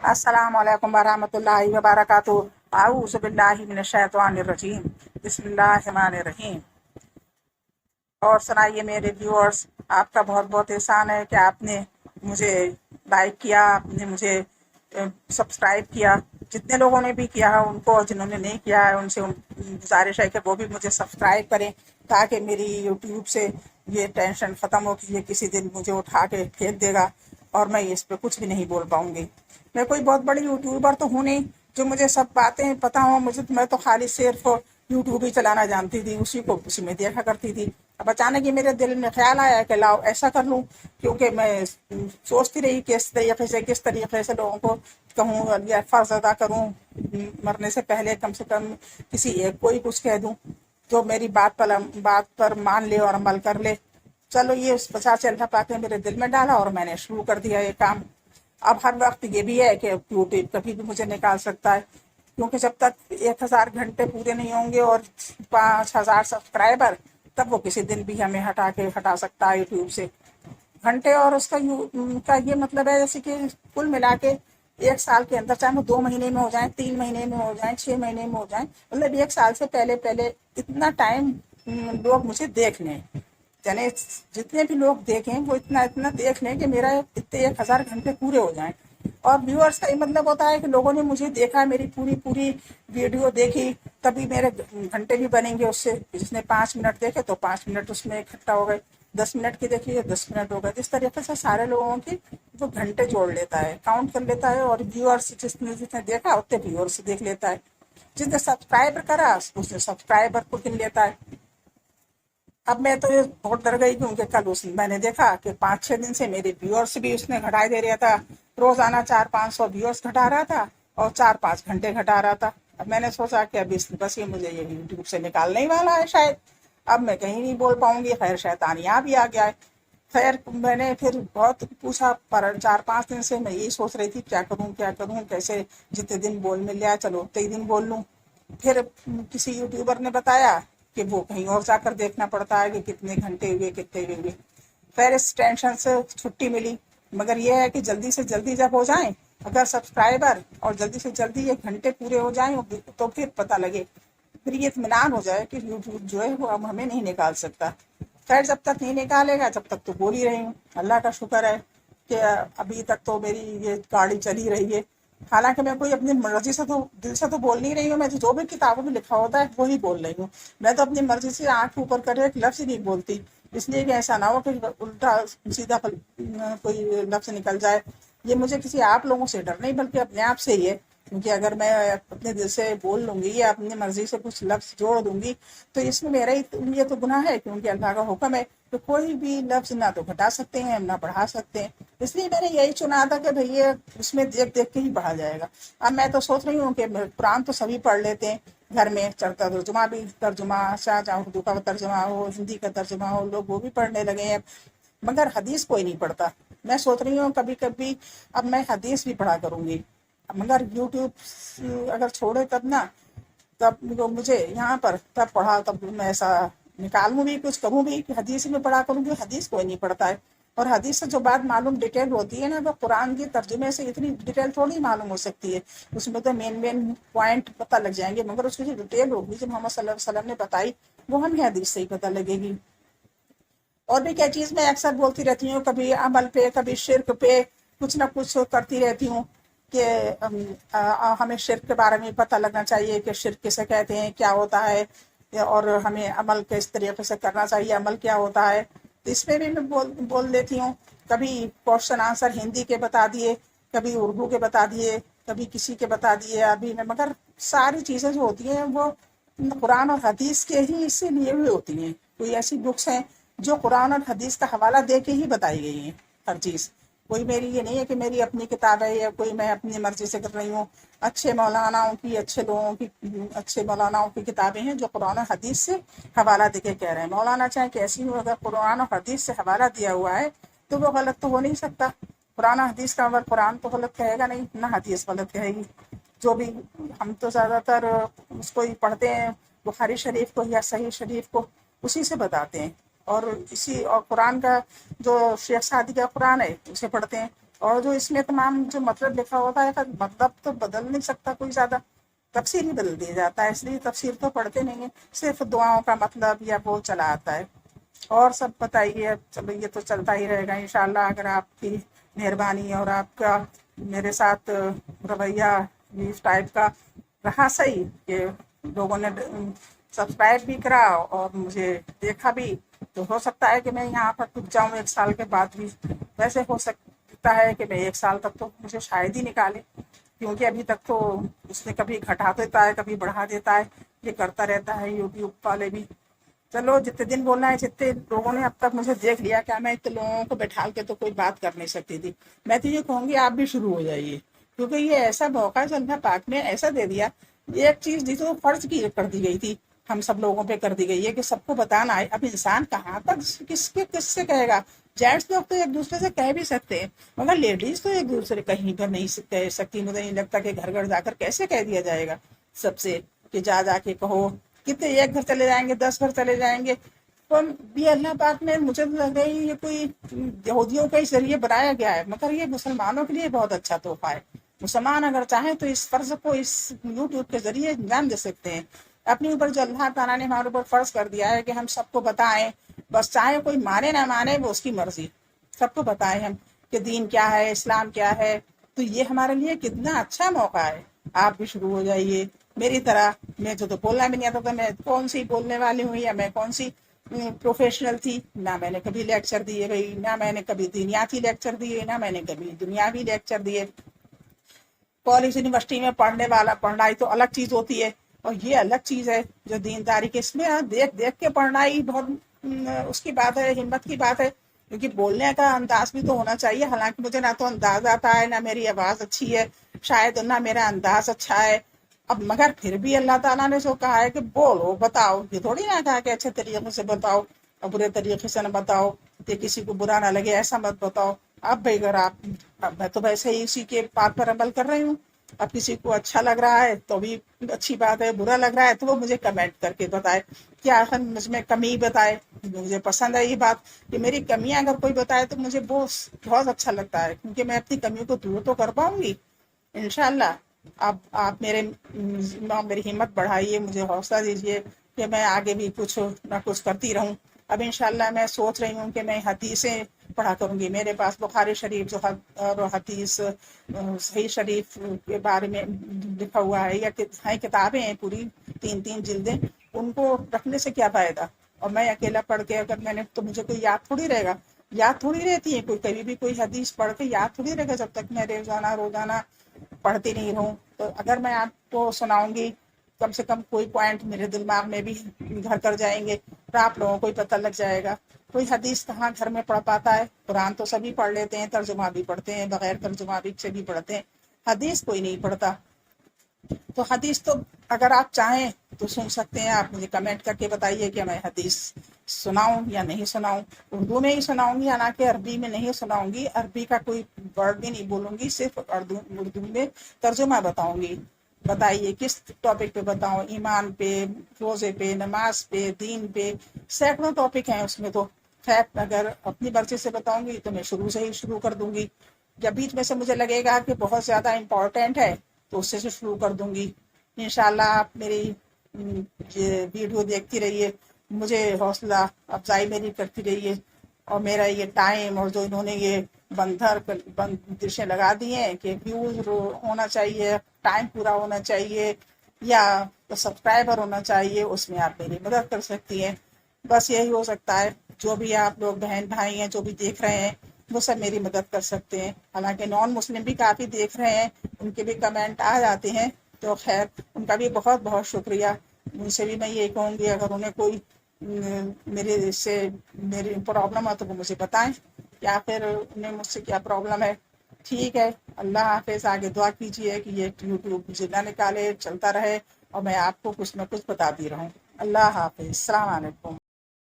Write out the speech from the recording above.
अस्सलाम वालेकुम वरहमतुल्लाहि वबरकातुहू। अऊज़ु बिल्लाहि मिनश शैतानिर रजीम। बिस्मिल्लाहिर रहमानिर रहीम। और सुनाइए मेरे व्यूअर्स, आपका बहुत बहुत एहसान है कि आपने मुझे लाइक किया, आपने मुझे सब्सक्राइब किया। जितने लोगों ने भी किया है उनको, और जिन्होंने नहीं किया है उनसे गुजारिश है कि वो भी मुझे सब्सक्राइब करें, ताकि मेरी यूट्यूब से ये टेंशन ख़त्म हो कि ये किसी दिन मुझे उठा के फेंक देगा और मैं इस पे कुछ भी नहीं बोल पाऊंगी। मैं कोई बहुत बड़ी यूट्यूबर तो हूँ नहीं जो मुझे सब बातें पता हो। मैं तो खाली सिर्फ यूट्यूब ही चलाना जानती थी, उसी में देखा करती थी। अब अचानक ही मेरे दिल में ख्याल आया कि लाओ ऐसा कर लूँ, क्योंकि मैं सोचती रही किस तरीके से लोगों को कहूँ या फ़र्ज अदा करूँ, मरने से पहले कम से कम किसी एक को ही कुछ कह दूँ जो मेरी बात पर मान ले और अमल कर ले। चलो, ये पचास अल्लाह पाक ने मेरे दिल में डाला और मैंने शुरू कर दिया ये काम। अब हर वक्त ये भी है कि यूट्यूब कभी भी मुझे निकाल सकता है, क्योंकि जब तक 1000 घंटे पूरे नहीं होंगे और 5000 सब्सक्राइबर, तब वो किसी दिन भी हमें हटा सकता है यूट्यूब से। घंटे और का ये मतलब है जैसे कि कुल मिला के 1 साल के अंदर, चाहे वो 2 महीने में हो जाए, 3 महीने में हो जाए, 6 महीने में हो जाए, मतलब 1 साल से पहले पहले इतना टाइम लोग मुझे देख लें। यानी जितने भी लोग देखें वो इतना इतना देख लें कि मेरा इतने 1000 घंटे पूरे हो जाएं। और व्यूअर्स का ये मतलब होता है कि लोगों ने मुझे देखा, मेरी पूरी पूरी वीडियो देखी, तभी मेरे घंटे भी बनेंगे उससे। जिसने 5 मिनट देखे तो 5 मिनट उसमें इकट्ठा हो गए, 10 मिनट की देखी तो 10 मिनट हो गए। इस तरीके से सारे लोगों की वो घंटे जोड़ लेता है, काउंट कर लेता है, और व्यूअर्स जिसने जिसने देखा उतने व्यूअर्स देख लेता है। जिसने सब्सक्राइबर करा उसने सब्सक्राइबर को गिन लेता है। अब मैं तो बहुत डर गई, क्योंकि कल मैंने देखा कि 5-6 दिन से मेरे व्यूअर्स भी उसने घटाए दे रहा था। रोजाना 400-500 व्यूअर्स घटा रहा था और 4-5 घंटे घटा रहा था। अब मैंने सोचा कि अब बस ये मुझे ये यूट्यूब से निकालने ही वाला है शायद। अब मैं कहीं नहीं बोल पाऊंगी। खैर, शैतान यहाँ भी आ गया है। खैर, मैंने फिर बहुत पूछा, पर 4-5 दिन से मैं यही सोच रही थी क्या करूं कैसे, जितने दिन बोल मिल जाए चलो उतने ही दिन बोल लूं। फिर किसी यूट्यूबर ने बताया कि वो कहीं और जाकर देखना पड़ता है कि कितने घंटे हुए कितने हुए। फिर इस टेंशन से छुट्टी मिली। मगर यह है कि जल्दी से जल्दी जब हो जाए अगर सब्सक्राइबर, और जल्दी से जल्दी ये घंटे पूरे हो जाएं, तो फिर पता लगे, फिर ये इत्मीनान हो जाए कि यूट्यूब जो है वो अब हमें नहीं निकाल सकता। खैर, जब तक नहीं निकालेगा जब तक तो बोल ही रही हूँ। अल्लाह का शुक्र है कि अभी तक तो मेरी ये गाड़ी चली रही है। हालांकि मैं कोई अपनी मर्जी से तो दिल से तो बोल नहीं रही हूँ। मैं तो जो भी किताबों में लिखा होता है वही बोल रही हूँ। मैं तो अपनी मर्जी से आंख ऊपर कर एक लफ्ज ही नहीं बोलती, इसलिए कि ऐसा ना हो कि उल्टा सीधा कोई लफ्ज निकल जाए। ये मुझे किसी आप लोगों से डर नहीं, बल्कि अपने आप से ही है। क्योंकि अगर मैं अपने दिल से बोल लूंगी या अपनी मर्जी से कुछ लफ्ज जोड़ दूंगी, तो इसमें मेरा ही ये तो गुनाह है, क्योंकि अल्लाह का हुक्म है तो कोई भी लफ्ज ना तो घटा सकते हैं ना बढ़ा सकते हैं। इसलिए मैंने यही चुना था कि भैया उसमें देख देख के ही बढ़ा जाएगा। अब मैं तो सोच रही हूँ कि कुरान तो सभी पढ़ लेते हैं घर में, चढ़ता तर्जुमा भी, तर्जुमा चाहे उर्दू का तर्जुमा हो, हिंदी का तर्जुमा हो, लोग वो भी पढ़ने लगे हैं। मगर हदीस कोई नहीं पढ़ता। मैं सोच रही हूँ कभी कभी अब मैं हदीस भी पढ़ा करूंगी। मगर यूट्यूब अगर छोड़े तब ना, तब वो मुझे यहाँ पर तब पढ़ा, तब मैं ऐसा निकालूं भी, कुछ करूं भी कि हदीस में पढ़ा करूंगी। हदीस कोई नहीं पढ़ता है। और हदीस से जो बात मालूम डिटेल होती है ना, वो कुरान के तर्जुमे से इतनी डिटेल थोड़ी मालूम हो सकती है। उसमें तो मेन मेन पॉइंट पता लग जाएंगे, मगर उसकी जो डिटेल होगी जो मोहम्मद सल्लल्लाहु अलैहि वसल्लम ने बताई, वो हमें हदीस से ही पता लगेगी। और भी क्या चीज़ मैं अक्सर बोलती रहती हूँ, कभी अमल पे कभी शिर्क पे कुछ ना कुछ करती रहती हूँ कि हमें शिर्क के बारे में पता लगना चाहिए कि शिर्क किसे कहते हैं, क्या होता है, और हमें अमल किस तरीके से करना चाहिए, अमल क्या होता है। तो इसमें भी मैं बोल देती हूँ। कभी क्वेश्चन आंसर हिंदी के बता दिए, कभी उर्दू के बता दिए, कभी किसी के बता दिए अरबी में। मगर सारी चीज़ें जो होती हैं वो कुरान और हदीस के ही इससे लिए हुए होती हैं। कोई ऐसी बुक्स हैं जो कुरान और हदीस का हवाला दे के ही बताई गई है हर चीज़। कोई मेरी ये नहीं है कि मेरी अपनी किताब है या कोई मैं अपनी मर्जी से कर रही हूँ। अच्छे मौलानाओं की, अच्छे लोगों की, अच्छे मौलानाओं की किताबें हैं जो कुरान और हदीस से हवाला दे के कह रहे हैं। मौलाना चाहे कैसी हो, अगर कुरान और हदीस से हवाला दिया हुआ है तो वो गलत तो हो नहीं सकता। कुरान और हदीस का अगर कुरान तो गलत कहेगा नहीं, ना हदीस गलत कहेगी। जो भी हम तो ज़्यादातर उसको ही पढ़ते हैं, बुखारी शरीफ को या सही शरीफ को, उसी से बताते हैं। और इसी और कुरान का जो शेख सादी का कुरान है उसे पढ़ते हैं। اور جو اس میں تمام جو مطلب لکھا ہوتا ہے مطلب تو بدل نہیں سکتا کوئی زیادہ، تفسیر ہی بدل دیا جاتا ہے، اس لیے تفسیر تو پڑھتے نہیں ہیں، صرف دعاؤں کا مطلب یا وہ چلا آتا ہے۔ اور سب بتائیے، چلو یہ تو چلتا ہی رہے گا انشاءاللہ، اگر آپ کی مہربانی اور آپ کا میرے ساتھ رویہ اس ٹائپ کا رہا صحیح کہ لوگوں نے سبسکرائب بھی کرا اور مجھے دیکھا بھی، تو ہو سکتا ہے کہ میں یہاں پر ٹک جاؤں 1 سال کے بعد بھی، ویسے ہو سکتا ہے کہ میں 1 سال تک تو مجھے شاید ہی نکالے، کیونکہ ابھی تک تو اس نے کبھی گھٹا دیتا ہے کبھی بڑھا دیتا ہے، یہ کرتا رہتا ہے یوٹیوب والے بھی۔ چلو جتنے دن بولنا ہے، جتنے لوگوں نے اب تک مجھے دیکھ لیا، کیا میں اتنے لوگوں کو بیٹھال کے تو کوئی بات کر نہیں سکتی تھی۔ میں تو یہ کہوں گی آپ بھی شروع ہو جائیے، کیونکہ یہ ایسا موقع ہے جو اللہ پاک نے ایسا دے دیا، ایک چیز جس کو فرض کی کر دی گئی تھی، ہم سب لوگوں پہ کر دی گئی ہے کہ سب کو بتانا ہے۔ اب انسان کہاں تک کس سے کہے گا؟ جینٹس لوگ تو ایک دوسرے سے کہہ بھی سکتے ہیں، مگر لیڈیز تو ایک دوسرے کہیں پر نہیں کہہ سکتی۔ مجھے نہیں لگتا کہ گھر گھر جا کر کیسے کہہ دیا جائے گا سب سے کہ جا کے کہو، کتنے ایک گھر چلے جائیں گے، 10 گھر چلے جائیں گے۔ تو یہ اللہ پاک نے، مجھے تو لگ رہی ہے یہ کوئی یہودیوں کے ذریعے بنایا گیا ہے، مگر یہ مسلمانوں کے لیے بہت اچھا تحفہ ہے۔ مسلمان اگر چاہیں تو اس فرض کو اس یوٹیوب کے ذریعے انجام دے سکتے ہیں، اپنے اوپر جو اللہ تعالیٰ نے ہمارے اوپر فرض کر دیا ہے کہ ہم سب کو بتائیں، بس چاہے کوئی مانے نہ مانے وہ اس کی مرضی، سب کو بتائیں ہم کہ دین کیا ہے، اسلام کیا ہے۔ تو یہ ہمارے لیے کتنا اچھا موقع ہے۔ آپ بھی شروع ہو جائیے میری طرح۔ میں تو بولنا بھی نہیں آتا تھا، میں کون سی بولنے والی ہوں یا میں کون سی پروفیشنل تھی، نہ میں نے کبھی لیکچر دیے بھائی، نہ میں نے کبھی دینیاتی لیکچر دیے، نہ میں نے کبھی دنیاوی لیکچر دیے۔ کالج یونیورسٹی میں پڑھنے والا پڑھائی تو الگ چیز ہوتی ہے، اور یہ الگ چیز ہے جو دینداری کے، اس میں دیکھ کے پڑھائی بہت اس کی بات ہے، ہمت کی بات ہے، کیونکہ بولنے کا انداز بھی تو ہونا چاہیے۔ حالانکہ مجھے نہ تو انداز آتا ہے، نہ میری آواز اچھی ہے شاید، نہ میرا انداز اچھا ہے، اب مگر پھر بھی اللہ تعالیٰ نے جو کہا ہے کہ بولو، بتاؤ، یہ تھوڑی نہ کہا کہ اچھے طریقے سے بتاؤ اور برے طریقے سے نہ بتاؤ کہ کسی کو برا نہ لگے، ایسا مت بتاؤ۔ اب بھائی اگر اب میں تو ویسے ہی اسی کے بات پر عمل کر رہی ہوں، اب کسی کو اچھا لگ رہا ہے تو بھی اچھی بات ہے، برا لگ رہا ہے تو وہ مجھے کمنٹ کر کے بتائے، کیا مجھ میں کمی بتائے، مجھے پسند ہے یہ بات کہ میری کمیاں اگر کوئی بتائے تو مجھے بہت اچھا لگتا ہے، کیونکہ میں اپنی کمیوں کو دور تو کر پاؤں گی انشاءاللہ۔ اب آپ میری ہمت بڑھائیے، مجھے حوصلہ دیجیے کہ میں آگے بھی کچھ نہ کچھ کرتی رہوں۔ اب انشاءاللہ میں سوچ رہی ہوں کہ میں حدیثیں پڑھا کروں گی، میرے پاس بخاری شریف جو اور حدیث صحیح شریف کے بارے میں لکھا ہوا ہے، یا کتابیں ہیں پوری 3 جلدیں، ان کو رکھنے سے کیا فائدہ؟ اور میں اکیلا پڑھ کے اگر میں نے، تو مجھے کوئی یاد تھوڑی رہے گا، یاد تھوڑی رہتی ہے کوئی، کبھی بھی کوئی حدیث پڑھ کے یاد تھوڑی رہے گا جب تک میں روزانہ پڑھتی نہیں رہوں۔ تو اگر میں آپ کو سناؤں گی، کم سے کم کوئی پوائنٹ میرے دماغ میں بھی گھر کر جائیں گے، تو آپ لوگوں کو پتہ لگ جائے گا۔ کوئی حدیث کہاں گھر میں پڑھ پاتا ہے؟ قرآن تو سبھی پڑھ لیتے ہیں، ترجمہ بھی پڑھتے ہیں، بغیر ترجمہ بھی سے بھی پڑھتے ہیں، حدیث کوئی نہیں پڑھتا۔ تو حدیث تو اگر آپ چاہیں تو سن سکتے ہیں، آپ مجھے کمنٹ کر کے بتائیے کہ میں حدیث سناؤں یا نہیں سناؤں۔ اردو میں ہی سناؤں گی، حالانکہ عربی میں نہیں سناؤں گی، عربی کا کوئی ورڈ بھی نہیں بولوں گی، صرف اردو میں ترجمہ بتاؤں گی۔ بتائیے کس ٹاپک پہ بتاؤں؟ ایمان پہ، روزے پہ، نماز پہ، دین پہ، سینکڑوں ٹاپک ہیں اس میں۔ تو خیر اگر اپنی مرضی سے بتاؤں گی تو میں شروع سے ہی شروع کر دوں گی، جب بیچ میں سے مجھے لگے گا کہ بہت زیادہ امپورٹنٹ ہے تو اس سے شروع کر دوں گی۔ انشاءاللہ آپ میری یہ ویڈیو دیکھتی رہیے، مجھے حوصلہ افزائی میری کرتی رہیے، اور میرا یہ ٹائم، اور جو انہوں نے یہ بندشیں لگا دی ہیں کہ ویوز ہونا چاہیے، ٹائم پورا ہونا چاہیے، یا سبسکرائبر ہونا چاہیے، اس میں آپ میری مدد کر سکتی ہیں۔ بس یہی ہو سکتا ہے، جو بھی آپ لوگ بہن بھائی ہیں جو بھی دیکھ رہے ہیں وہ سب میری مدد کر سکتے ہیں۔ حالانکہ نان مسلم بھی کافی دیکھ رہے ہیں، ان کے بھی کمنٹ آ جاتے ہیں، تو خیر ان کا بھی بہت بہت شکریہ۔ ان سے بھی میں یہ کہوں گی اگر انہیں کوئی میری پرابلم ہے تو وہ مجھے بتائیں، یا پھر انہیں مجھ سے کیا پرابلم ہے۔ ٹھیک ہے، اللہ حافظ۔ آگے دعا کیجیے کہ یہ یوٹیوب مجھے نہ نکالے، چلتا رہے، اور میں آپ کو کچھ نہ کچھ بتاتی رہوں۔ اللہ حافظ، السلام علیکم۔